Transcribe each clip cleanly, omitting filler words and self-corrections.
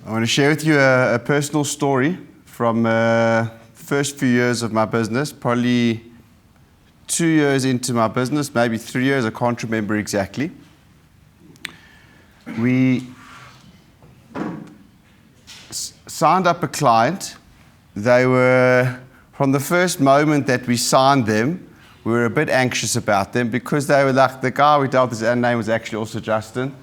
I want to share with you a personal story from the first few years of my business, probably 2 years into my business, maybe 3 years, I can't remember exactly. We signed up a client. They were, from the first moment that we signed them, we were a bit anxious about them because they were like, the guy we dealt with, his name was actually also Justin.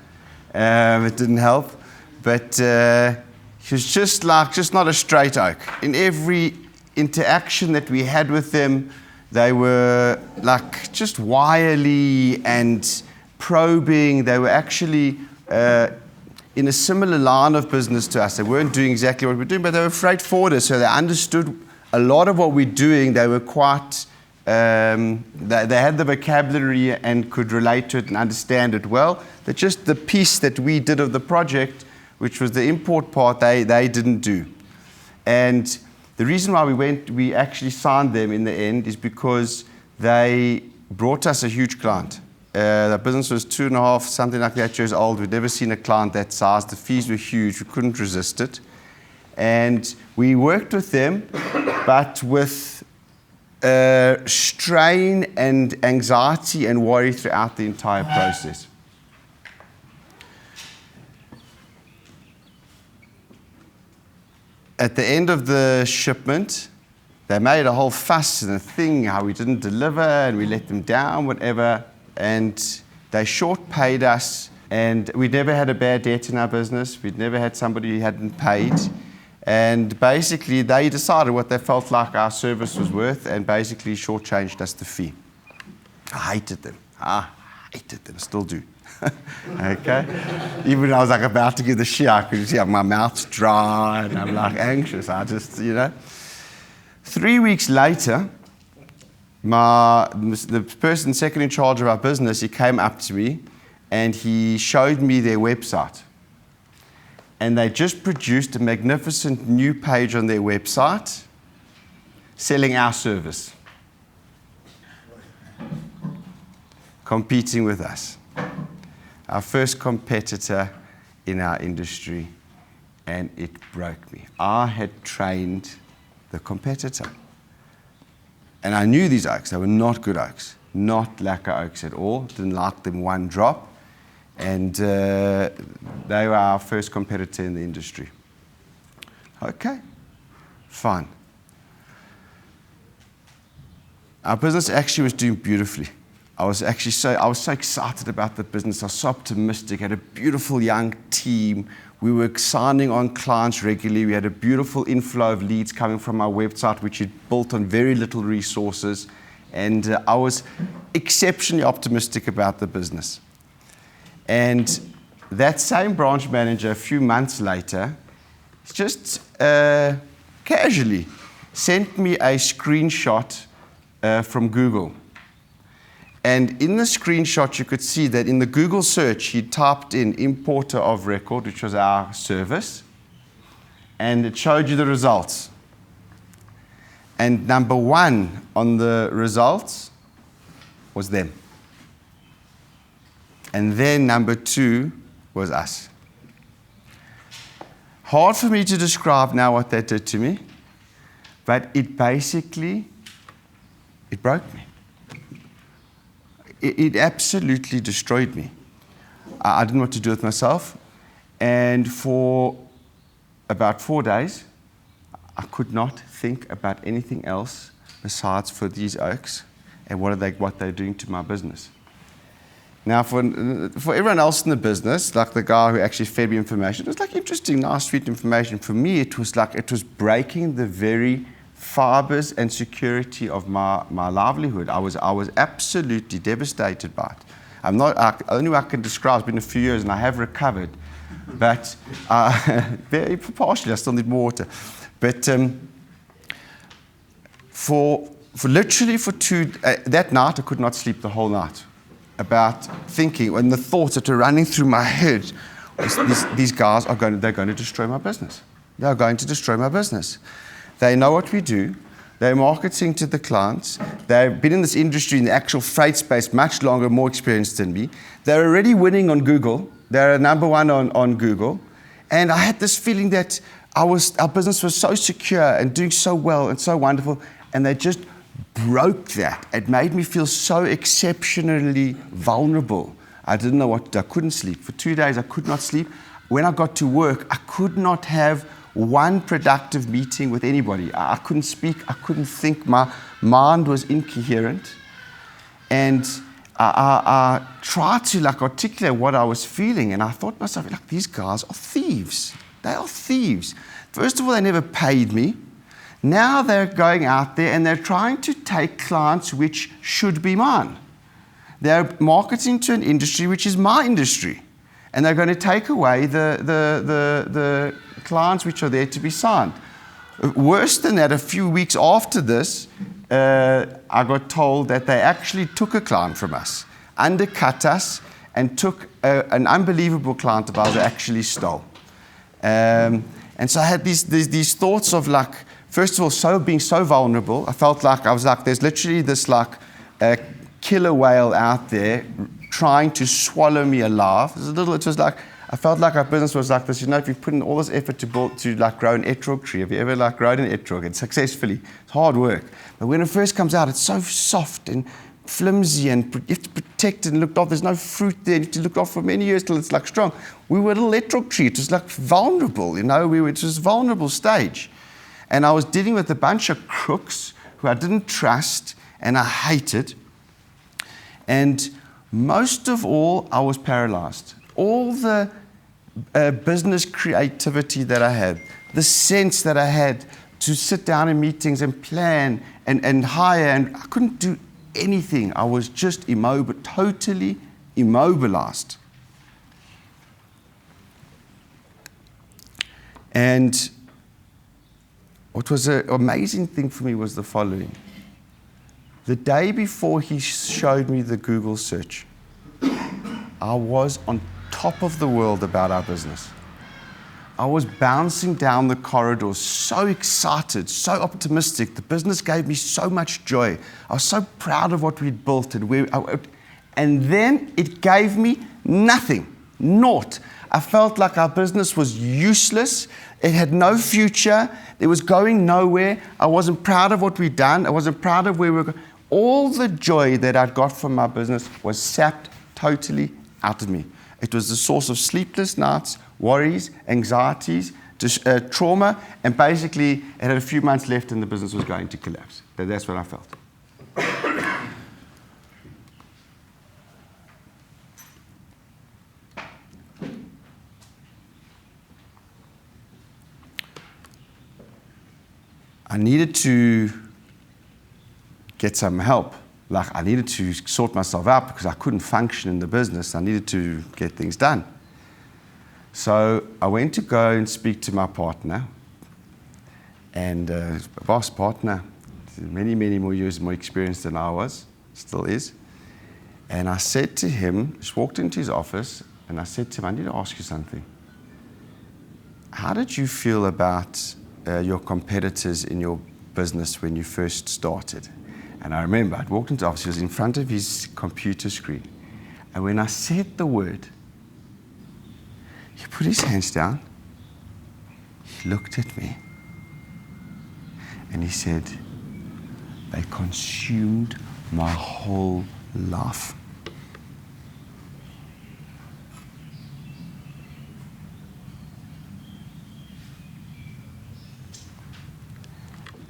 It didn't help. But he was just not a straight oak. In every interaction that we had with them, they were like just wily and probing. They were actually in a similar line of business to us. They weren't doing exactly what we were doing, but they were freight forwarders, so they understood a lot of what we're doing. They were quite, they had the vocabulary and could relate to it and understand it well. That just the piece that we did of the project, which was the import part, they didn't do. And the reason why we actually signed them in the end is because they brought us a huge client. The business was 2.5, something like that, years old. We'd never seen a client that size. The fees were huge. We couldn't resist it. And we worked with them, but with strain and anxiety and worry throughout the entire process. At the end of the shipment, they made a whole fuss and a thing, how we didn't deliver and we let them down, whatever. And they short paid us, and we'd never had a bad debt in our business. We'd never had somebody who hadn't paid. And basically, they decided what they felt like our service was worth and basically shortchanged us the fee. I hated them. Still do. Okay? Even when I was like about to give the shit, I could see my mouth's dry and I'm like anxious. I just, 3 weeks later, the person second in charge of our business, he came up to me and he showed me their website. And they just produced a magnificent new page on their website selling our service, competing with us. Our first competitor in our industry, and it broke me. I had trained the competitor. And I knew these oaks. They were not good oaks, not lacquer oaks at all. Didn't like them one drop. And they were our first competitor in the industry. Okay, fine. Our business actually was doing beautifully. I was so excited about the business. I was so optimistic. I had a beautiful young team. We were signing on clients regularly. We had a beautiful inflow of leads coming from our website, which had built on very little resources. And I was exceptionally optimistic about the business. And that same branch manager, a few months later, just casually sent me a screenshot from Google. And in the screenshot, you could see that in the Google search, he typed in importer of record, which was our service, and it showed you the results. And number one on the results was them. And then number two was us. Hard for me to describe now what that did to me, but it broke me. It absolutely destroyed me. I didn't know what to do with myself. And for about 4 days, I could not think about anything else besides for these oaks and what they're doing to my business. Now, for everyone else in the business, like the guy who actually fed me information, it was like interesting, nice, sweet information. For me, it was breaking the very fibers and security of my livelihood. I was absolutely devastated by it. The only way I can describe, it's been a few years and I have recovered, but very partially, I still need more water. But that night, I could not sleep the whole night about thinking, and the thoughts that were running through my head was these guys they're going to destroy my business. They're going to destroy my business. They know what we do. They're marketing to the clients. They've been in this industry in the actual freight space much longer, more experienced than me. They're already winning on Google. They're number one on Google. And I had this feeling that our business was so secure and doing so well and so wonderful, and they just broke that. It made me feel so exceptionally vulnerable. I didn't know what to do. I couldn't sleep. For 2 days, I could not sleep. When I got to work, I could not have one productive meeting with anybody. I couldn't speak. I couldn't think. My mind was incoherent. And I tried to articulate what I was feeling, and I thought to myself, these guys are thieves. They are thieves. First of all, they never paid me. Now they're going out there and they're trying to take clients which should be mine. They're marketing to an industry which is my industry, and they're going to take away the clients which are there to be signed. Worse than that, a few weeks after this, I got told that they actually took a client from us, undercut us, and took an unbelievable client of ours that actually stole. And so I had these thoughts of first of all, being so vulnerable. I felt there's literally this killer whale out there trying to swallow me alive. I felt like our business was like this. If you've put in all this effort to grow an etrog tree, have you ever grown an etrog? And successfully, it's hard work. But when it first comes out, it's so soft and flimsy, and you have to protect it and look off. There's no fruit there. You have to look off for many years till it's strong. We were a little etrog tree. It was vulnerable, it was a vulnerable stage. And I was dealing with a bunch of crooks who I didn't trust and I hated. And most of all, I was paralyzed. All the business creativity that I had, the sense that I had to sit down in meetings and plan and hire, and I couldn't do anything. I was just totally immobilized. And what was an amazing thing for me was the following. The day before he showed me the Google search, I was on top of the world about our business. I was bouncing down the corridor, so excited, so optimistic. The business gave me so much joy. I was so proud of what we'd built, and then it gave me nothing, naught. I felt like our business was useless. It had no future. It was going nowhere. I wasn't proud of what we'd done. I wasn't proud of where we were going. All the joy that I'd got from my business was sapped totally out of me. It was the source of sleepless nights, worries, anxieties, trauma, and basically it had a few months left and the business was going to collapse. That's what I felt. I needed to get some help. I needed to sort myself out because I couldn't function in the business. I needed to get things done. So I went to go and speak to my partner, and boss partner, many, many more years more experience than I was, still is. And I said to him, just walked into his office, and I said to him, I need to ask you something. How did you feel about your competitors in your business when you first started? And I remember I'd walked into the office, he was in front of his computer screen. And when I said the word, he put his hands down, he looked at me, and he said, they consumed my whole life.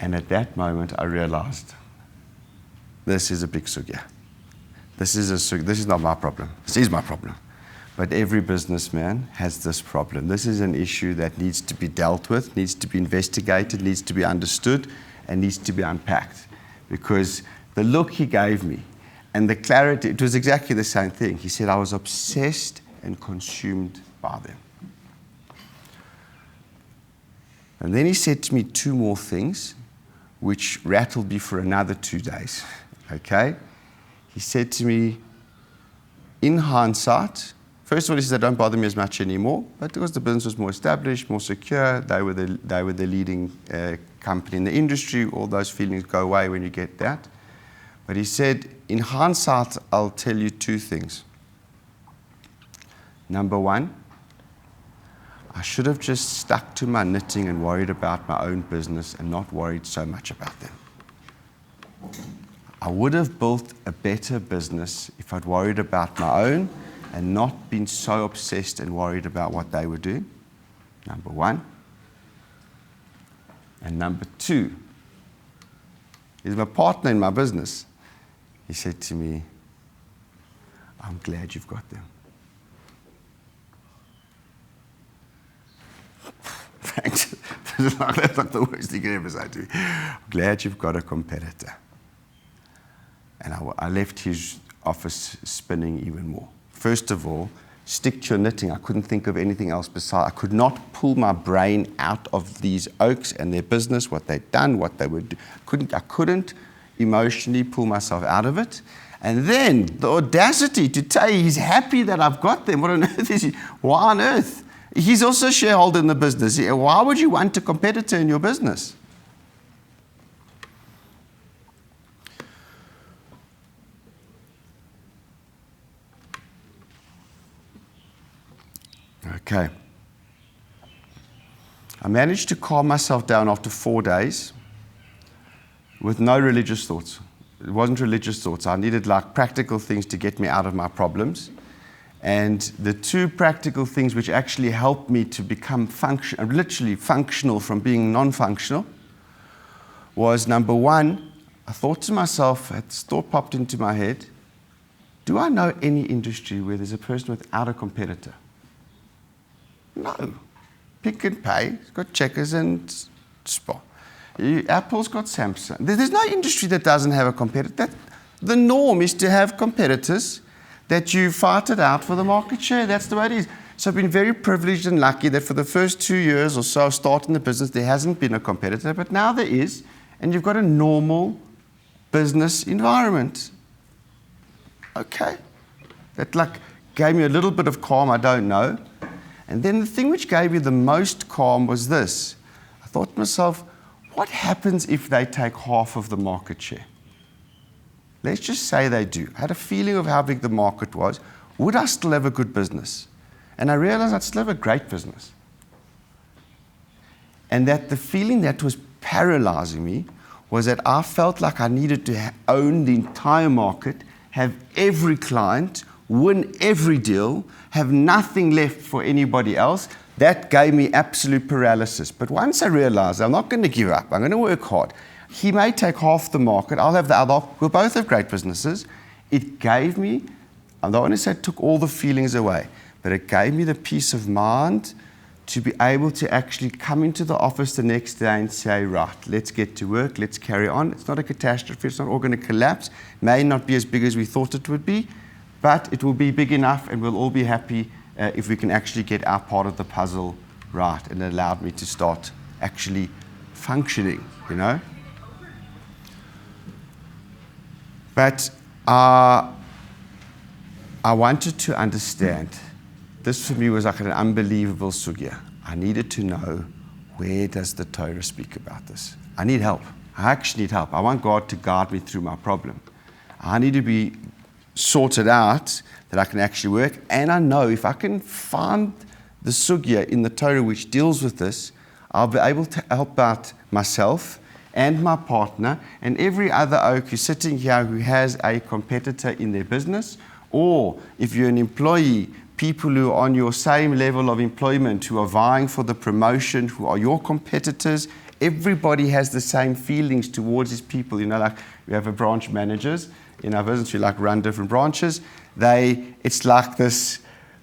And at that moment, I realized, this is a big sugya. This is not my problem. This is my problem. But every businessman has this problem. This is an issue that needs to be dealt with, needs to be investigated, needs to be understood, and needs to be unpacked. Because the look he gave me and the clarity, it was exactly the same thing. He said, I was obsessed and consumed by them. And then he said to me two more things, which rattled me for another 2 days. Okay? He said to me, in hindsight, first of all, he said, don't bother me as much anymore, but because the business was more established, more secure, they were the leading company in the industry, all those feelings go away when you get that. But he said, in hindsight, I'll tell you two things. Number one, I should have just stuck to my knitting and worried about my own business and not worried so much about them. I would have built a better business if I'd worried about my own and not been so obsessed and worried about what they were doing. Number one. And number two, he's my partner in my business. He said to me, I'm glad you've got them. Thanks. That's like the worst thing you can ever say to me. I'm glad you've got a competitor. And I left his office spinning even more. First of all, stick to your knitting. I couldn't think of anything else besides. I could not pull my brain out of these oaks and their business, what they'd done, what they would do. I couldn't emotionally pull myself out of it. And then the audacity to tell you he's happy that I've got them. What on earth is he? Why on earth? He's also a shareholder in the business. Why would you want a competitor in your business? Okay. I managed to calm myself down after 4 days with no religious thoughts. It wasn't religious thoughts. I needed like practical things to get me out of my problems. And the two practical things which actually helped me to become literally functional from being non-functional was, number one, I thought to myself, this thought popped into my head, do I know any industry where there's a person without a competitor? No. Pick and Pay, it's got Checkers and Spar. Apple's got Samsung. There's no industry that doesn't have a competitor. The norm is to have competitors that you fight it out for the market share. That's the way it is. So I've been very privileged and lucky that for the first 2 years or so of starting the business, there hasn't been a competitor, but now there is, and you've got a normal business environment. Okay. That like gave me a little bit of calm, I don't know. And then the thing which gave me the most calm was this. I thought to myself, what happens if they take half of the market share? Let's just say they do. I had a feeling of how big the market was. Would I still have a good business? And I realized I'd still have a great business. And that the feeling that was paralyzing me was that I felt like I needed to own the entire market, have every client, win every deal, have nothing left for anybody else. That gave me absolute paralysis. But once I realized I'm not going to give up, I'm going to work hard. He may take half the market, I'll have the other. We'll both have great businesses. It gave me, I don't want to say it took all the feelings away, but it gave me the peace of mind to be able to actually come into the office the next day and say, right, let's get to work, let's carry on. It's not a catastrophe, it's not all going to collapse. It may not be as big as we thought it would be, but it will be big enough and we'll all be happy if we can actually get our part of the puzzle right. And it allowed me to start actually functioning, you know. But I wanted to understand. This for me was like an unbelievable sugya. I needed to know, where does the Torah speak about this? I need help. I actually need help. I want God to guide me through my problem. I need to be sorted out that I can actually work. And I know if I can find the sugya in the Torah which deals with this, I'll be able to help out myself and my partner and every other oak who's sitting here who has a competitor in their business, or if you're an employee, people who are on your same level of employment, who are vying for the promotion, who are your competitors. Everybody has the same feelings towards these people. You know, like we have a branch managers in our business, we like run different branches. It's like this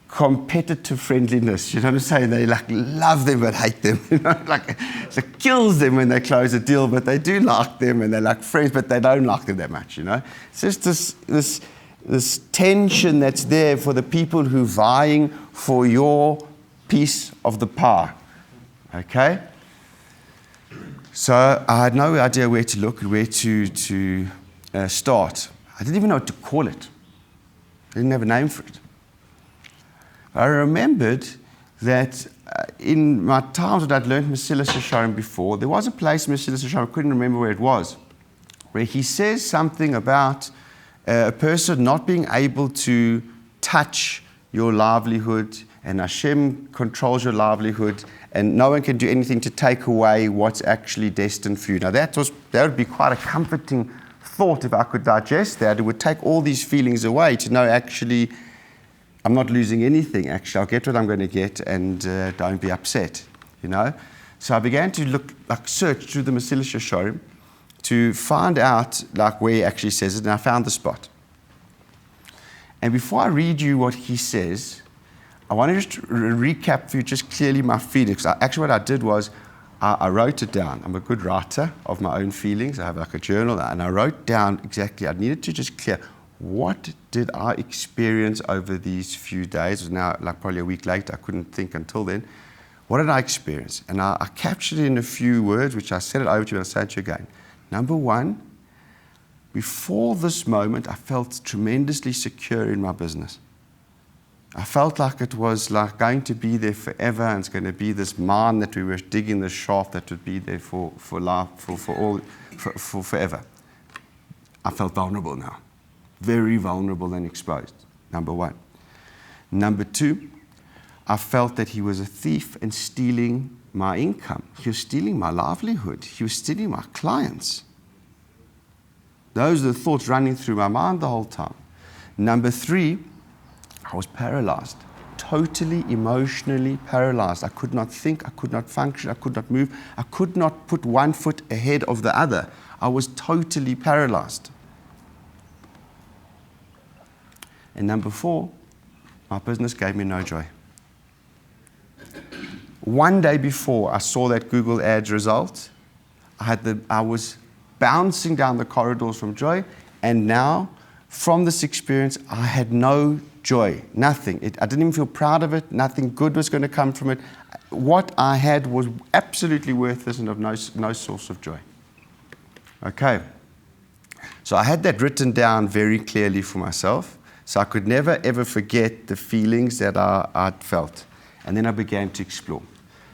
competitive friendliness, you know what I'm saying? They like love them but hate them, you know, like it kills them when they close a deal, but they do like them, and they're like friends, but they don't like them that much, you know. It's just this tension that's there for the people who are vying for your piece of the pie, okay? So I had no idea where to look and where to start. I didn't even know what to call it. I didn't have a name for it. I remembered that in my times that I'd learned Mesilas Yesharim before, there was a place in Mesilas Yesharim, I couldn't remember where it was, where he says something about a person not being able to touch your livelihood and Hashem controls your livelihood, and no one can do anything to take away what's actually destined for you. Now that would be quite a comforting thought if I could digest that. It would take all these feelings away to know actually I'm not losing anything. Actually, I'll get what I'm going to get, and don't be upset. So I began to search through the Mesilas Yesharim to find out where he actually says it, and I found the spot. And before I read you what he says, I want to just recap for you just clearly my feelings. Actually, what I did was I wrote it down. I'm a good writer of my own feelings. I have a journal, and I wrote down exactly. I needed to just clear what did I experience over these few days. It was now probably a week later. I couldn't think until then. What did I experience? And I captured it in a few words, which I said it over to you, and I'll say it to you again. Number one, before this moment, I felt tremendously secure in my business. I felt like it was going to be there forever, and it's going to be this mine that we were digging, this shaft that would be there for life, for forever. I felt vulnerable now, very vulnerable and exposed. Number one. Number two, I felt that he was a thief and stealing my income. He was stealing my livelihood. He was stealing my clients. Those are the thoughts running through my mind the whole time. Number three, I was paralyzed, totally emotionally paralyzed. I could not think, I could not function, I could not move, I could not put one foot ahead of the other. I was totally paralyzed. And number four, my business gave me no joy. One day before I saw that Google Ads result, I was bouncing down the corridors from joy, and now, from this experience, I had no joy, nothing. I didn't even feel proud of it. Nothing good was going to come from it. What I had was absolutely worthless and of no source of joy. Okay. So I had that written down very clearly for myself, so I could never, ever forget the feelings that I'd felt. And then I began to explore.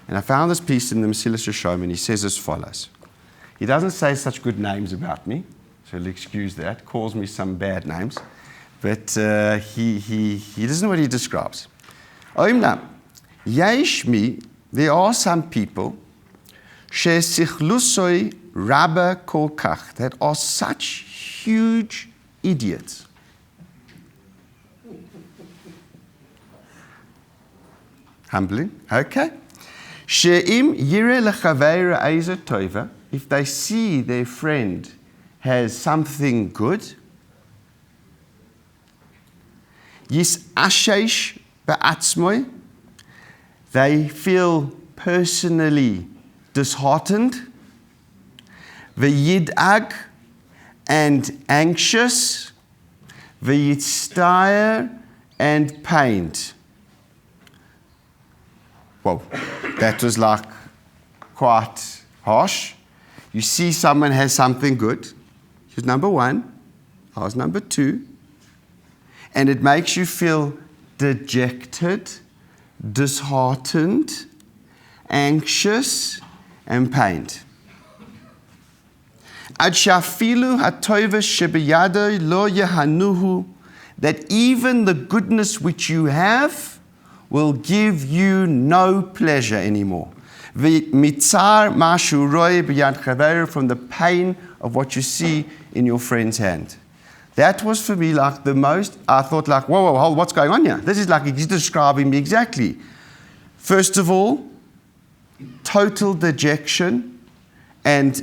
And I found this piece in the Mesilas Yesharim, and he says as follows. He doesn't say such good names about me, so he'll excuse that, calls me some bad names. But he doesn't know what he describes. Oimna, Yeshmi, there are some people, Shesichlusoi Rabba Kolkach, that are such huge idiots. Humbling, okay. She'im yire lechaveira eiza tova, if they see their friend has something good, Yis ashesh ba'atzmoi, they feel personally disheartened. V'yid'ag, and anxious. V'yitztayer, and pained. Well, that was quite harsh. You see someone has something good. He was number one. I was number two. And it makes you feel dejected, disheartened, anxious, and pained. Ad shafilu hatoivah shebiyado lo yehanuhu, that even the goodness which you have will give you no pleasure anymore. V'mitzar mashu roi b'yad chaver, from the pain of what you see in your friend's hand. That was for me the most, I thought whoa, hold, what's going on here? This is he's describing me exactly. First of all, total dejection and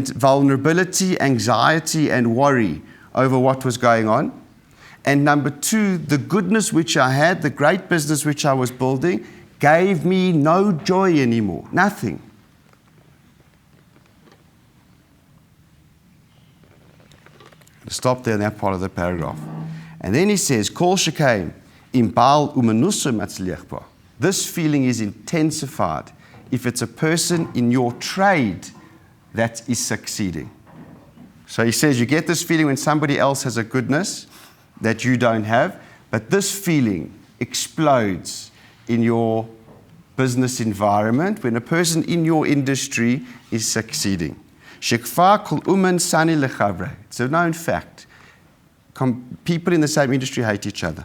vulnerability, anxiety and worry over what was going on. And number two, the goodness which I had, the great business which I was building, gave me no joy anymore, nothing. Stop there in that part of the paragraph. And then he says, Kol shekaim im baal umanusa matzliach. This feeling is intensified if it's a person in your trade that is succeeding. So he says you get this feeling when somebody else has a goodness that you don't have, but this feeling explodes in your business environment when a person in your industry is succeeding. It's a known fact. People in the same industry hate each other.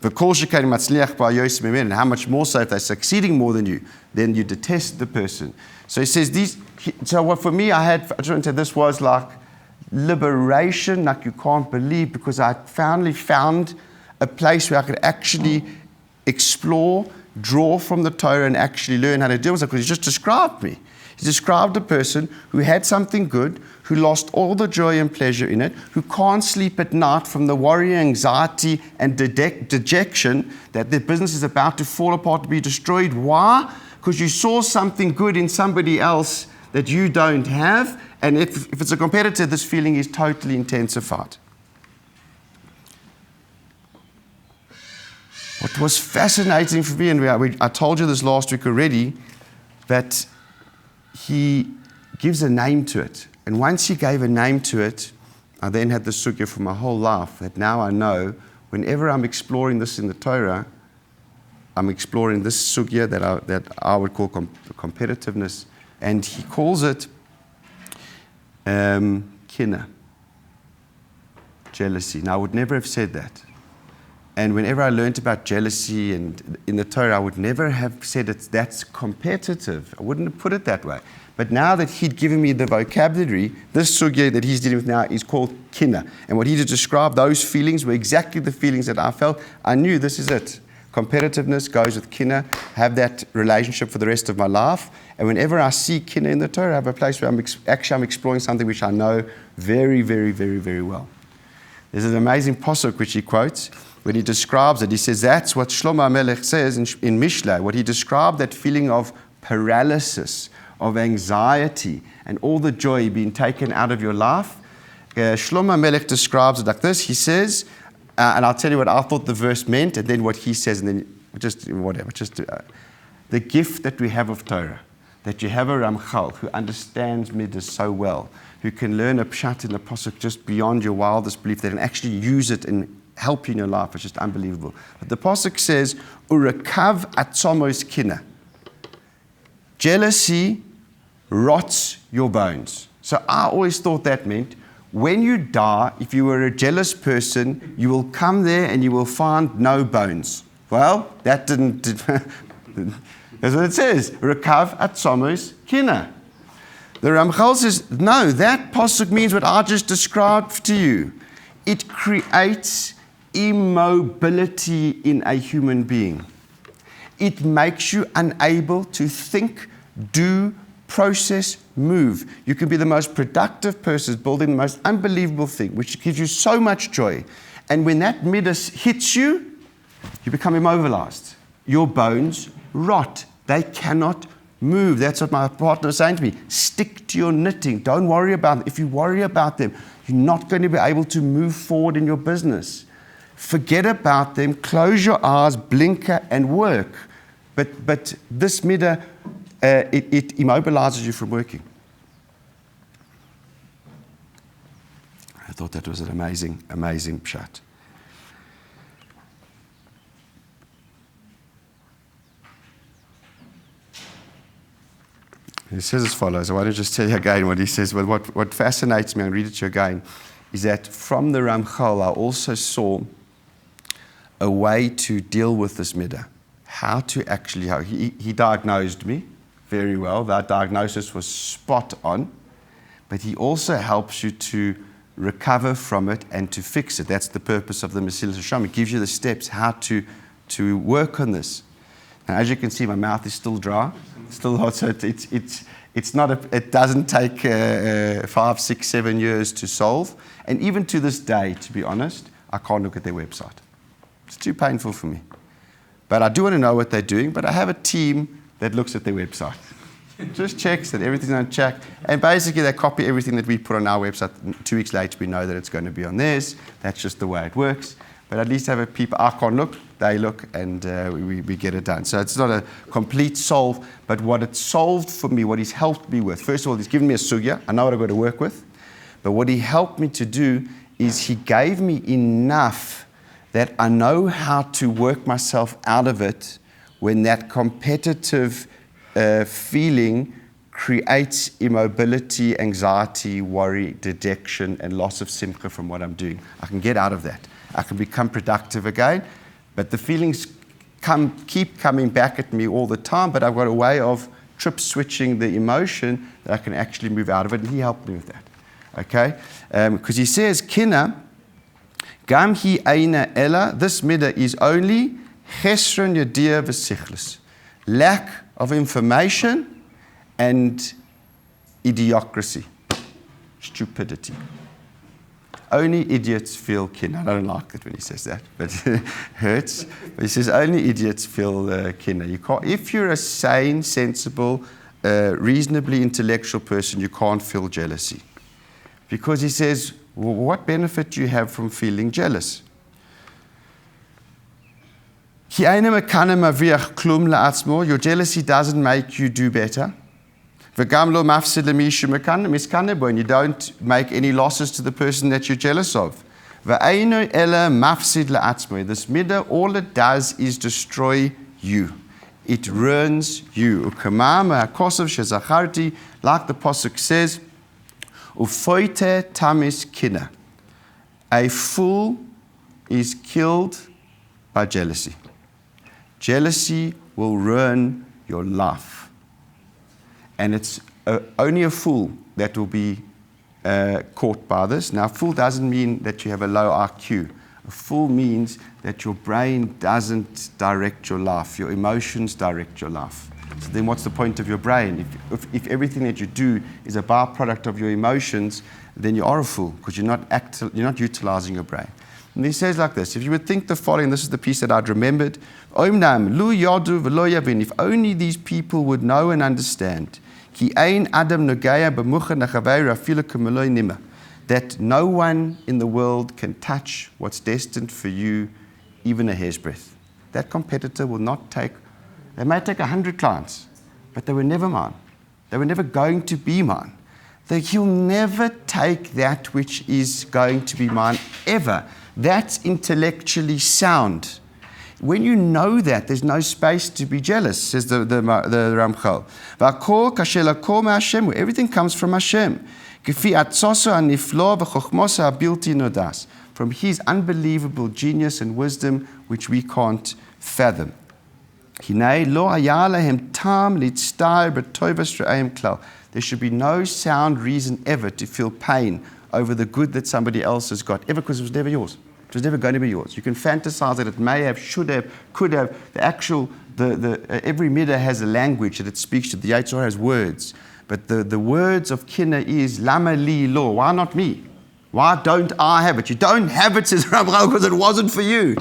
And how much more so if they're succeeding more than you, then you detest the person. So he says so what for me I just want to say this was like liberation, like you can't believe, because I finally found a place where I could actually explore, draw from the Torah and actually learn how to deal with it, because he just described me. He described a person who had something good, who lost all the joy and pleasure in it, who can't sleep at night from the worry, anxiety, and dejection that their business is about to fall apart, to be destroyed. Why? Because you saw something good in somebody else that you don't have, and if it's a competitor, this feeling is totally intensified. What was fascinating for me, and I told you this last week already, that he gives a name to it. And once he gave a name to it, I then had the sugya for my whole life, that now I know whenever I'm exploring this in the Torah, I'm exploring this sugya that I would call competitiveness. And he calls it kina, jealousy. Now, I would never have said that. And whenever I learned about jealousy and in the Torah, I would never have said that's competitive. I wouldn't have put it that way. But now that he'd given me the vocabulary, this sugya that he's dealing with now is called kina. And what he did describe, those feelings were exactly the feelings that I felt. I knew this is it. Competitiveness goes with kina. Have that relationship for the rest of my life. And whenever I see kina in the Torah, I have a place where I'm exploring something which I know very, very, very, very well. There's an amazing pasuk which he quotes when he describes it. He says that's what Shlomo HaMelech says in Mishlei, what he described, that feeling of paralysis, of anxiety, and all the joy being taken out of your life. Shlomo HaMelech describes it like this. He says, and I'll tell you what I thought the verse meant, and then what he says, and then the gift that we have of Torah, that you have a Ramchal who understands Midas so well, who can learn a pshat in the pasuk just beyond your wildest belief, that can actually use it and help you in your life. It's just unbelievable. But the pasuk says, "Urakav atzomos kina." Jealousy rots your bones. So I always thought that meant when you die, if you were a jealous person, you will come there and you will find no bones. Well, that didn't. That's what it says. Urakav atzomos kina. The Ramchal says, no, that pasuk means what I just described to you. It creates immobility in a human being. It makes you unable to think, do, process, move. You can be the most productive person building the most unbelievable thing, which gives you so much joy. And when that midas hits you, you become immobilized. Your bones rot. They cannot move. That's what my partner was saying to me. Stick to your knitting. Don't worry about them. If you worry about them, you're not going to be able to move forward in your business. Forget about them. Close your eyes, blinker, and work. But this midah, it immobilizes you from working. I thought that was an amazing, amazing pshat. He says as follows. I want to just tell you again what he says. Well, what fascinates me, I'll read it to you again, is that from the Ramchal, I also saw a way to deal with this midah. How he diagnosed me very well. That diagnosis was spot on. But he also helps you to recover from it and to fix it. That's the purpose of the Mesilas Yesharim. It gives you the steps how to work on this. And as you can see, my mouth is still dry, still hot. So it's not it doesn't take 5, 6, 7 years to solve. And even to this day, to be honest, I can't look at their website. It's too painful for me. But I do want to know what they're doing. But I have a team that looks at their website, just checks that everything's on check, and basically they copy everything that we put on our website. 2 weeks later, we know that it's going to be on theirs. That's just the way it works. But at least have a people. I can't look, they look, and we get it done. So it's not a complete solve, but what it solved for me, what he's helped me with. First of all, he's given me a sugya. I know what I've got to work with. But what he helped me to do is he gave me enough that I know how to work myself out of it when that competitive feeling creates immobility, anxiety, worry, dejection, and loss of simcha from what I'm doing. I can get out of that. I can become productive again. But the feelings keep coming back at me all the time, but I've got a way of trip switching the emotion that I can actually move out of it, and he helped me with that. Okay? Because he says, Kina, gam hi eina ella, this middah is only chesron yadia v'sichlis, lack of information and idiocracy, stupidity. Only idiots feel kin. I don't like it when he says that, but it hurts. But he says only idiots feel kin. You can't, if you're a sane, sensible, reasonably intellectual person, you can't feel jealousy. Because he says, well, what benefit do you have from feeling jealous? Your jealousy doesn't make you do better. You don't make any losses to the person that you're jealous of. This middah, all it does is destroy you. It ruins you. Like the Pasuk says, a fool is killed by jealousy. Jealousy will ruin your life. And it's only a fool that will be caught by this. Now, a fool doesn't mean that you have a low IQ. A fool means that your brain doesn't direct your life. Your emotions direct your life. So then what's the point of your brain? If everything that you do is a byproduct of your emotions, then you are a fool because you're not utilizing your brain. And he says like this, if you would think the following, this is the piece that I'd remembered. If only these people would know and understand that no one in the world can touch what's destined for you, even a hair's breadth. That competitor will not take, they may take 100 clients, but they were never mine. They were never going to be mine. He'll never take that which is going to be mine, ever. That's intellectually sound. When you know that, there's no space to be jealous, says the Ramchal. Everything comes from Hashem. From His unbelievable genius and wisdom, which we can't fathom. There should be no sound reason ever to feel pain over the good that somebody else has got, ever, because it was never yours. It was never going to be yours. You can fantasize that it may have, should have, could have. Every middah has a language that it speaks to. The Yetzer Hara has words. But the words of Kinna is, Lama li lo, why not me? Why don't I have it? You don't have it, says Ramchal, because it wasn't for you.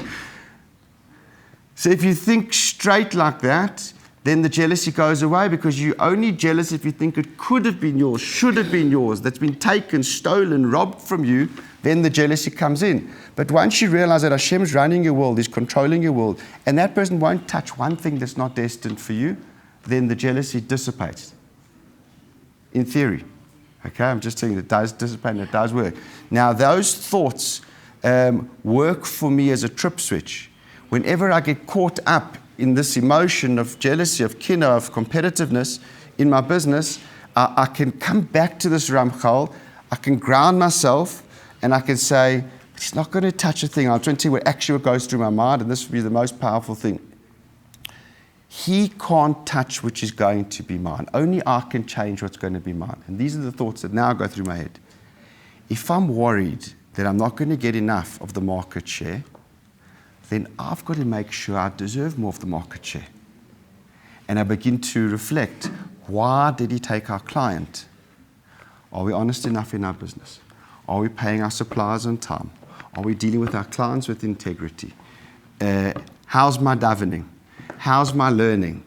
So if you think straight like that, then the jealousy goes away, because you're only jealous if you think it could have been yours, should have been yours, that's been taken, stolen, robbed from you, then the jealousy comes in. But once you realize that Hashem's running your world, He's controlling your world, and that person won't touch one thing that's not destined for you, then the jealousy dissipates. In theory. Okay, I'm just saying it does dissipate and it does work. Now, those thoughts work for me as a trip switch. Whenever I get caught up in this emotion of jealousy, of kinna, of competitiveness in my business, I can come back to this Ramchal, I can ground myself, and I can say, it's not going to touch a thing. I'm trying to tell you what goes through my mind, and this would be the most powerful thing. He can't touch which is going to be mine. Only I can change what's going to be mine. And these are the thoughts that now go through my head. If I'm worried that I'm not going to get enough of the market share, then I've got to make sure I deserve more of the market share. And I begin to reflect, why did he take our client? Are we honest enough in our business? Are we paying our suppliers on time? Are we dealing with our clients with integrity? How's my davening? How's my learning?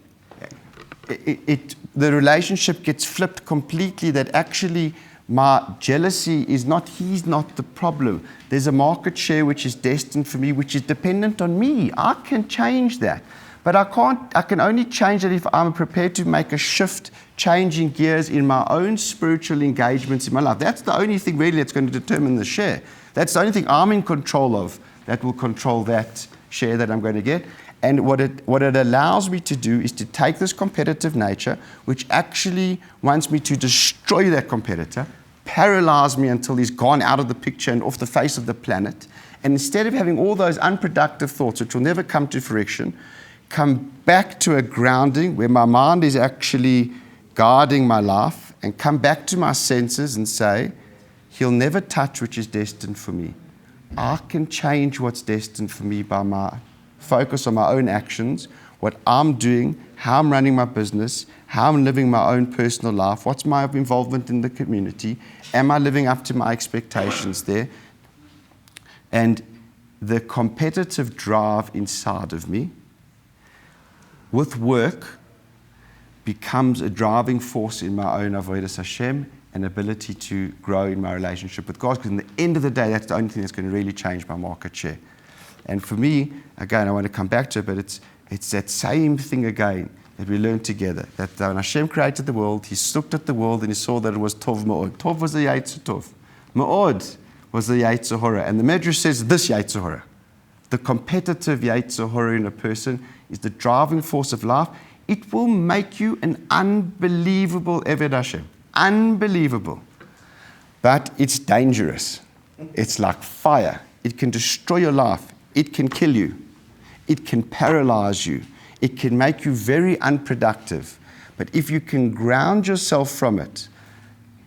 The relationship gets flipped completely, that actually my jealousy is not, he's not the problem. There's a market share which is destined for me, which is dependent on me. I can change that. But I can only change it if I'm prepared to make a shift, changing gears in my own spiritual engagements in my life. That's the only thing really that's going to determine the share. That's the only thing I'm in control of that will control that share that I'm going to get. And what it allows me to do is to take this competitive nature, which actually wants me to destroy that competitor, paralyze me until he's gone out of the picture and off the face of the planet, And instead of having all those unproductive thoughts, which will never come to fruition, come back to a grounding where my mind is actually guarding my life, and come back to my senses and say, He'll never touch which is destined for me. I can change what's destined for me by my focus on my own actions, what I'm doing, how I'm running my business, how I'm living my own personal life, what's my involvement in the community, am I living up to my expectations there? And the competitive drive inside of me with work becomes a driving force in my own avodas Hashem and ability to grow in my relationship with God, because in the end of the day, that's the only thing that's going to really change my market share. And for me, again, I want to come back to it, but it's that same thing again that we learned together, that when Hashem created the world, He looked at the world and He saw that it was Tov Ma'od. Tov was the Yetzer Tov. Ma'od was the Yetzer Hora. And the Medrash says this Yetzer Hora, the competitive Yetzer Hora in a person, is the driving force of life. It will make you an unbelievable Eved Hashem. Unbelievable. But it's dangerous. It's like fire. It can destroy your life. It can kill you. It can paralyze you. It can make you very unproductive. But if you can ground yourself from it,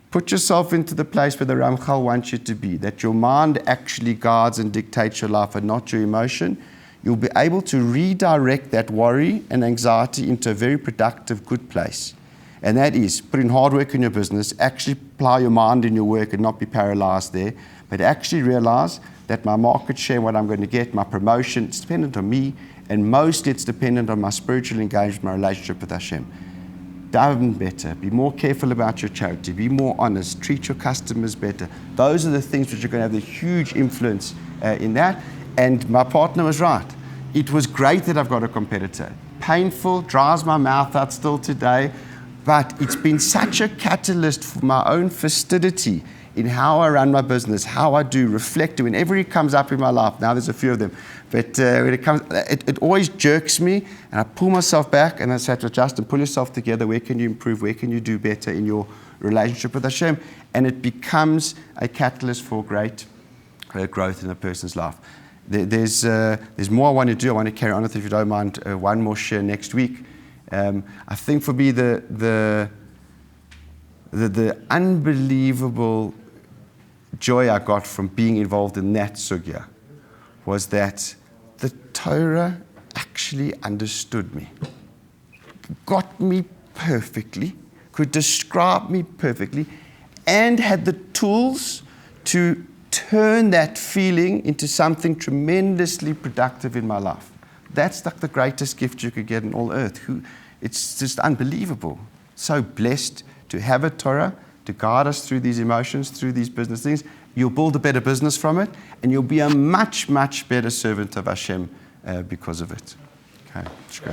put yourself into the place where the Ramchal wants you to be, that your mind actually guards and dictates your life and not your emotion, you'll be able to redirect that worry and anxiety into a very productive, good place. And that is, put in hard work in your business, actually plow your mind in your work and not be paralyzed there, but actually realize that my market share, what I'm going to get, my promotion, it's dependent on me, and mostly it's dependent on my spiritual engagement, my relationship with Hashem. Done better, be more careful about your charity, be more honest, treat your customers better. Those are the things which are going to have the huge influence in that. And my partner was right. It was great that I've got a competitor. Painful, dries my mouth out still today, but it's been such a catalyst for my own fastidity in how I run my business, how I do, reflect, whenever it comes up in my life. Now there's a few of them, but when it comes, it always jerks me, and I pull myself back, and I say to Justin, pull yourself together. Where can you improve? Where can you do better in your relationship with Hashem? And it becomes a catalyst for great growth in a person's life. There's more I want to do. I want to carry on with, if you don't mind, one more share next week. I think for me the unbelievable joy I got from being involved in that sugya was that the Torah actually understood me, got me perfectly, could describe me perfectly, and had the tools to turn that feeling into something tremendously productive in my life. That's like the greatest gift you could get on all earth. It's just unbelievable. So blessed to have a Torah to guide us through these emotions, through these business things. You'll build a better business from it, and you'll be a much, much better servant of Hashem because of it. Okay, let's go.